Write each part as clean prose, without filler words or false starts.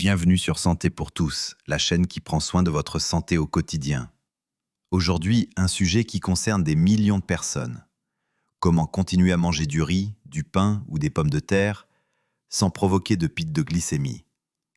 Bienvenue sur Santé pour tous, la chaîne qui prend soin de votre santé au quotidien. Aujourd'hui, un sujet qui concerne des millions de personnes. Comment continuer à manger du riz, du pain ou des pommes de terre sans provoquer de pics de glycémie?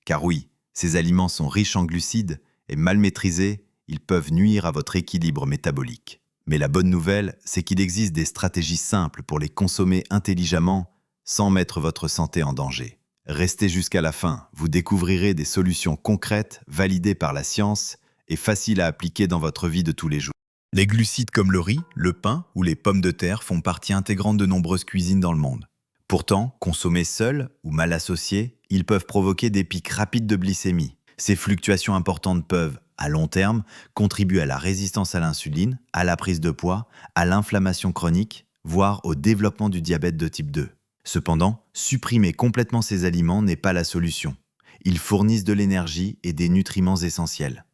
Car oui, ces aliments sont riches en glucides et mal maîtrisés, ils peuvent nuire à votre équilibre métabolique. Mais la bonne nouvelle, c'est qu'il existe des stratégies simples pour les consommer intelligemment sans mettre votre santé en danger. Restez jusqu'à la fin, vous découvrirez des solutions concrètes, validées par la science et faciles à appliquer dans votre vie de tous les jours. Les glucides comme le riz, le pain ou les pommes de terre font partie intégrante de nombreuses cuisines dans le monde. Pourtant, consommés seuls ou mal associés, ils peuvent provoquer des pics rapides de glycémie. Ces fluctuations importantes peuvent, à long terme, contribuer à la résistance à l'insuline, à la prise de poids, à l'inflammation chronique, voire au développement du diabète de type 2. Cependant, supprimer complètement ces aliments n'est pas la solution. Ils fournissent de l'énergie et des nutriments essentiels.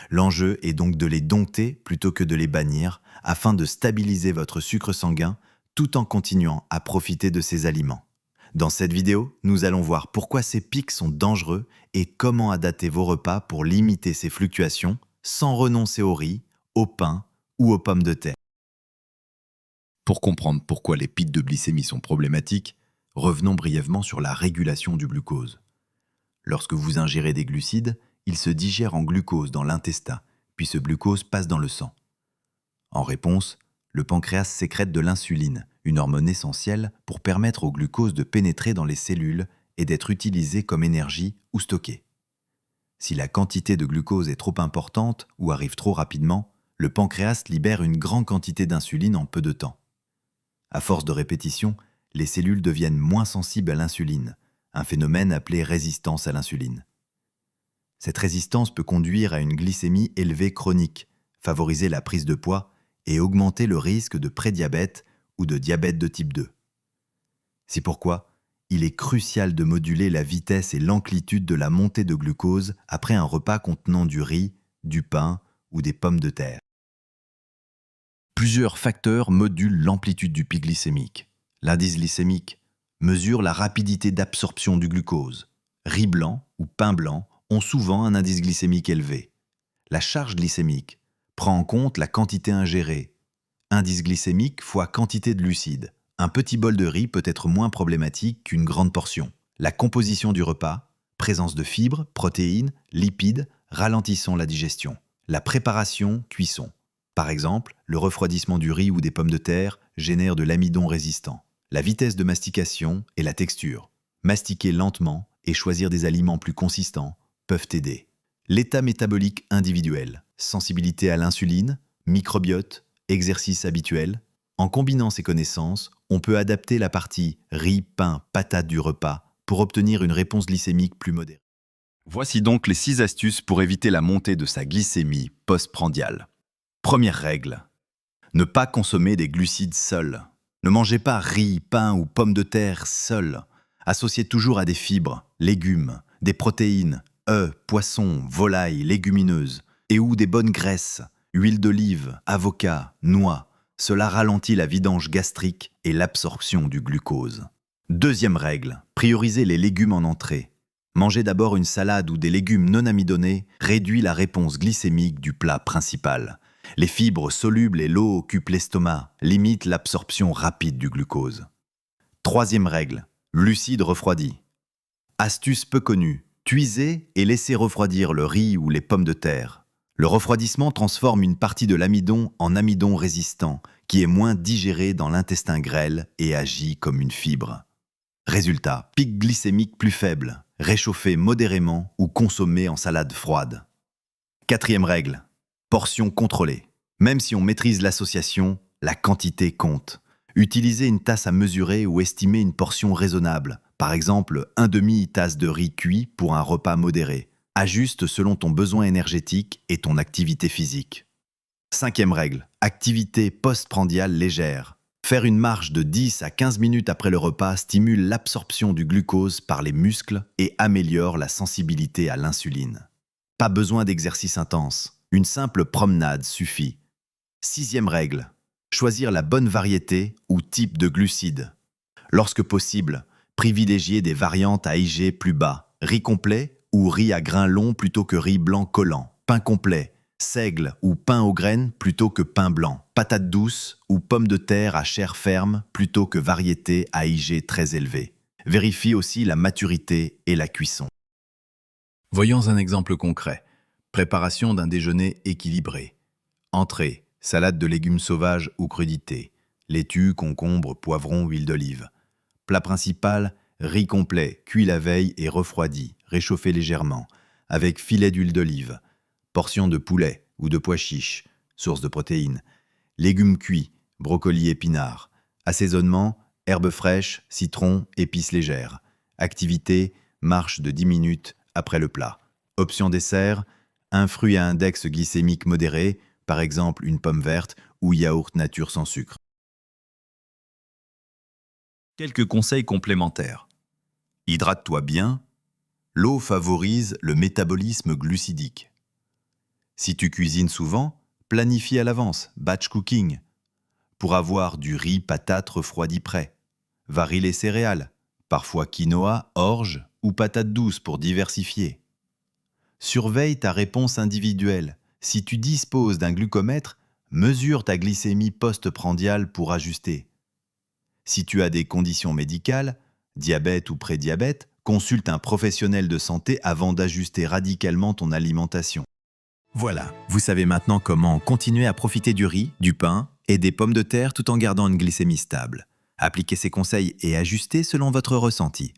L'enjeu est donc de les dompter plutôt que de les bannir, afin de stabiliser votre sucre sanguin tout en continuant à profiter de ces aliments. Dans cette vidéo, nous allons voir pourquoi ces pics sont dangereux et comment adapter vos repas pour limiter ces fluctuations sans renoncer au riz, au pain ou aux pommes de terre. Pour comprendre pourquoi les pics de glycémie sont problématiques, revenons brièvement sur la régulation du glucose. Lorsque vous ingérez des glucides, ils se digèrent en glucose dans l'intestin, puis ce glucose passe dans le sang. En réponse, le pancréas sécrète de l'insuline, une hormone essentielle pour permettre au glucose de pénétrer dans les cellules et d'être utilisé comme énergie ou stocké. Si la quantité de glucose est trop importante ou arrive trop rapidement, le pancréas libère une grande quantité d'insuline en peu de temps. À force de répétition, les cellules deviennent moins sensibles à l'insuline, un phénomène appelé résistance à l'insuline. Cette résistance peut conduire à une glycémie élevée chronique, favoriser la prise de poids et augmenter le risque de prédiabète ou de diabète de type 2. C'est pourquoi il est crucial de moduler la vitesse et l'amplitude de la montée de glucose après un repas contenant du riz, du pain ou des pommes de terre. Plusieurs facteurs modulent l'amplitude du pic glycémique. L'indice glycémique mesure la rapidité d'absorption du glucose. Riz blanc ou pain blanc ont souvent un indice glycémique élevé. La charge glycémique prend en compte la quantité ingérée. Indice glycémique fois quantité de glucides. Un petit bol de riz peut être moins problématique qu'une grande portion. La composition du repas, présence de fibres, protéines, lipides, ralentissant la digestion. La préparation, cuisson. Par exemple, le refroidissement du riz ou des pommes de terre génère de l'amidon résistant. La vitesse de mastication et la texture. Mastiquer lentement et choisir des aliments plus consistants peuvent aider. L'état métabolique individuel, sensibilité à l'insuline, microbiote, exercice habituel. En combinant ces connaissances, on peut adapter la partie riz, pain, patate du repas pour obtenir une réponse glycémique plus modérée. Voici donc les 6 astuces pour éviter la montée de sa glycémie postprandiale. Première règle, ne pas consommer des glucides seuls. Ne mangez pas riz, pain ou pommes de terre seuls. Associez toujours à des fibres, légumes, des protéines, œufs, poissons, volailles, légumineuses, et ou des bonnes graisses, huile d'olive, avocat, noix. Cela ralentit la vidange gastrique et l'absorption du glucose. Deuxième règle, priorisez les légumes en entrée. Manger d'abord une salade ou des légumes non amidonnés réduit la réponse glycémique du plat principal. Les fibres solubles et l'eau occupent l'estomac, limitent l'absorption rapide du glucose. Troisième règle, glucides refroidis. Astuce peu connue, cuisez et laissez refroidir le riz ou les pommes de terre. Le refroidissement transforme une partie de l'amidon en amidon résistant, qui est moins digéré dans l'intestin grêle et agit comme une fibre. Résultat, pic glycémique plus faible, réchauffé modérément ou consommé en salade froide. Quatrième règle, portion contrôlée. Même si on maîtrise l'association, la quantité compte. Utilisez une tasse à mesurer ou estimer une portion raisonnable. Par exemple, 1/2 tasse de riz cuit pour un repas modéré. Ajuste selon ton besoin énergétique et ton activité physique. Cinquième règle, activité postprandiale légère. Faire une marche de 10 à 15 minutes après le repas stimule l'absorption du glucose par les muscles et améliore la sensibilité à l'insuline. Pas besoin d'exercice intense. Une simple promenade suffit. Sixième règle, choisir la bonne variété ou type de glucides. Lorsque possible, privilégiez des variantes à IG plus bas, riz complet ou riz à grains longs plutôt que riz blanc collant, pain complet, seigle ou pain aux graines plutôt que pain blanc, patates douces ou pommes de terre à chair ferme plutôt que variétés à IG très élevé. Vérifie aussi la maturité et la cuisson. Voyons un exemple concret. Préparation d'un déjeuner équilibré. Entrée, salade de légumes sauvages ou crudités. Laitue, concombre, poivron, huile d'olive. Plat principal, riz complet, cuit la veille et refroidi, réchauffé légèrement, avec filet d'huile d'olive. Portion de poulet ou de pois chiches, source de protéines. Légumes cuits, brocolis épinards. Assaisonnement, herbes fraîches, citron, épices légères. Activité, marche de 10 minutes après le plat. Option dessert, un fruit à index glycémique modéré, par exemple une pomme verte ou yaourt nature sans sucre. Quelques conseils complémentaires. Hydrate-toi bien. L'eau favorise le métabolisme glucidique. Si tu cuisines souvent, planifie à l'avance, batch cooking, pour avoir du riz patate refroidi prêt. Varie les céréales, parfois quinoa, orge ou patates douces pour diversifier. Surveille ta réponse individuelle. Si tu disposes d'un glucomètre, mesure ta glycémie post-prandiale pour ajuster. Si tu as des conditions médicales, diabète ou prédiabète, consulte un professionnel de santé avant d'ajuster radicalement ton alimentation. Voilà, vous savez maintenant comment continuer à profiter du riz, du pain et des pommes de terre tout en gardant une glycémie stable. Appliquez ces conseils et ajustez selon votre ressenti.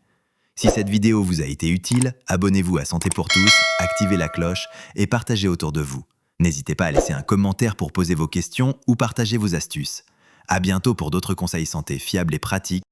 Si cette vidéo vous a été utile, abonnez-vous à Santé pour tous, activez la cloche et partagez autour de vous. N'hésitez pas à laisser un commentaire pour poser vos questions ou partager vos astuces. À bientôt pour d'autres conseils santé fiables et pratiques.